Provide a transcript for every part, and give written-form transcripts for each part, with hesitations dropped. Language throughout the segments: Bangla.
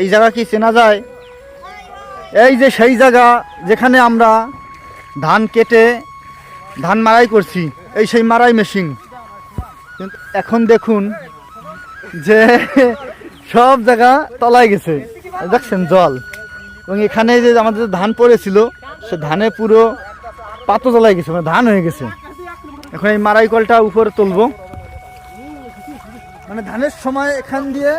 এই জায়গা কি চেনা যায়? এই যে সেই জায়গা যেখানে আমরা ধান কেটে ধান মাড়াই করছি, এই সেই মাড়াই মেশিন। কিন্তু এখন দেখুন যে সব জায়গা তলায় গেছে, দেখছেন জল। এবং এখানে যে আমাদের ধান পড়েছিল সে ধানে পুরো পাতো তলায় গেছে, মানে ধান হয়ে গেছে। এখন এই মাড়াই কলটা উপরে তুলবো, মানে ধানের সময় এখান দিয়ে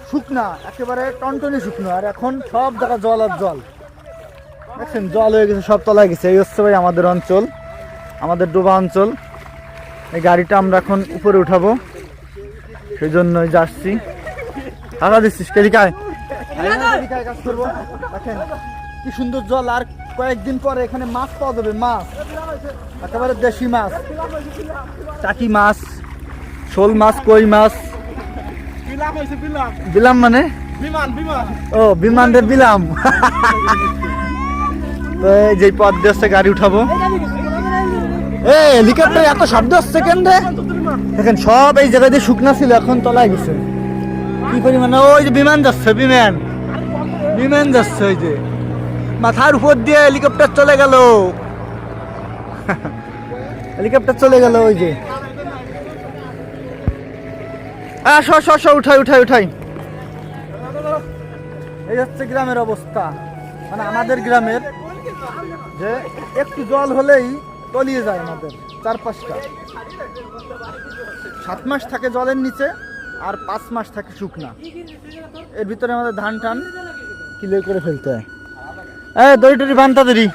শুকনা, একেবারে টনটনে শুকনো, আর এখন সব জায়গা জল আর জল। দেখছেন জল হয়ে গেছে, সব তলায় গেছে। এই হচ্ছে ভাই আমাদের অঞ্চল, আমাদের ডোবা অঞ্চল। এই গাড়িটা আমরা এখন উপরে উঠাবো, সেই জন্যই যাচ্ছি। টাকা দিচ্ছিস কেরিকায় কাজ করবো। দেখেন কি সুন্দর জল, আর কয়েকদিন পরে এখানে মাছ পাওয়া যাবে, মাছ একেবারে দেশি মাছ, টাকি মাছ, শোল মাছ, কই মাছ। বিলাম মানে ও বিমান রে বিলাম। তো এই যে পথ দিয়ে হচ্ছে গাড়ি উঠাবো। এই হেলিকপ্টার এত শব্দ হচ্ছে কেন রে? দেখেন সব এই জায়গা দিয়ে শুকনা ছিল, এখন তলায় গেছে কি পরিমাণে। ওই যে বিমান যাচ্ছে, বিমান যাচ্ছে, ওই যে মাথার উপর দিয়ে হেলিকপ্টার চলে গেল। হেলিকপ্টার চলে গেল, ওই যে উঠাই। এই হচ্ছে গ্রামের অবস্থা, মানে আমাদের গ্রামের যে একটু জল হলেই তলিয়ে যায় আমাদের চারপাশটা। 7 মাস থাকে জলের নিচে, আর 5 মাস থাকে শুকনা। এর ভিতরে আমাদের ধান টান ক্লিয়ার করে ফেলতে হয়। দড়ি টড়ি বান তাড়াতাড়ি।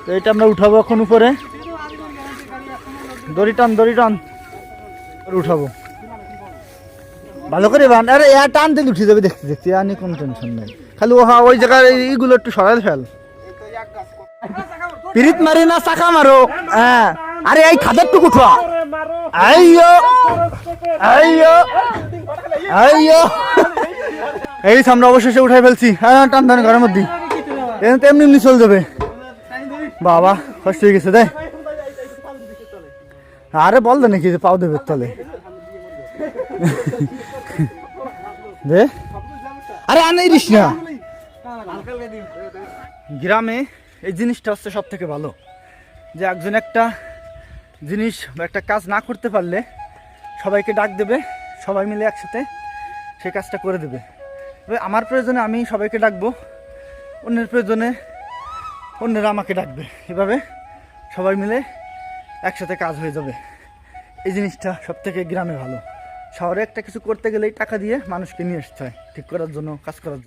তো এটা আমরা উঠাবো এখন উপরে, দড়ি টান উঠাবো ভালো করে বান। আরে টান দিলে উঠে যাবে, দেখতে আর কোনো টেনশন নাই। খালি ওই জায়গায় এইগুলো একটু সরাই ফেল। পিরিত মারি না চাকা মারো। হ্যাঁ, আরে এই খাদের টুকু উঠা। এই আমরা অবশেষে উঠাই ফেলছি। হ্যাঁ টান ঘরের মধ্যে, এমনি চলে যাবে। বাবা কষ্ট হয়ে গেছে। দেয় আরে বল দে নাকি যে পাও দেবে তলে। দে আরে আনাই দিস না। গ্রামে এই জিনিসটা হচ্ছে সব থেকে ভালো, যে একজন একটা জিনিস বা একটা কাজ না করতে পারলে সবাইকে ডাক দেবে, সবাই মিলে একসাথে সেই কাজটা করে দেবে। এবার আমার প্রয়োজনে আমি সবাইকে ডাকবো, অন্যের প্রয়োজনে অন্যরা আমাকে ডাকবে, এভাবে সবাই মিলে একসাথে কাজ হয়ে যাবে। এই জিনিসটা সব থেকে গ্রামে ভালো। শহরে একটা কিছু করতে গেলেই টাকা দিয়ে মানুষকে নিয়ে আসতে হয় ঠিক করার জন্য, কাজ করার জন্য।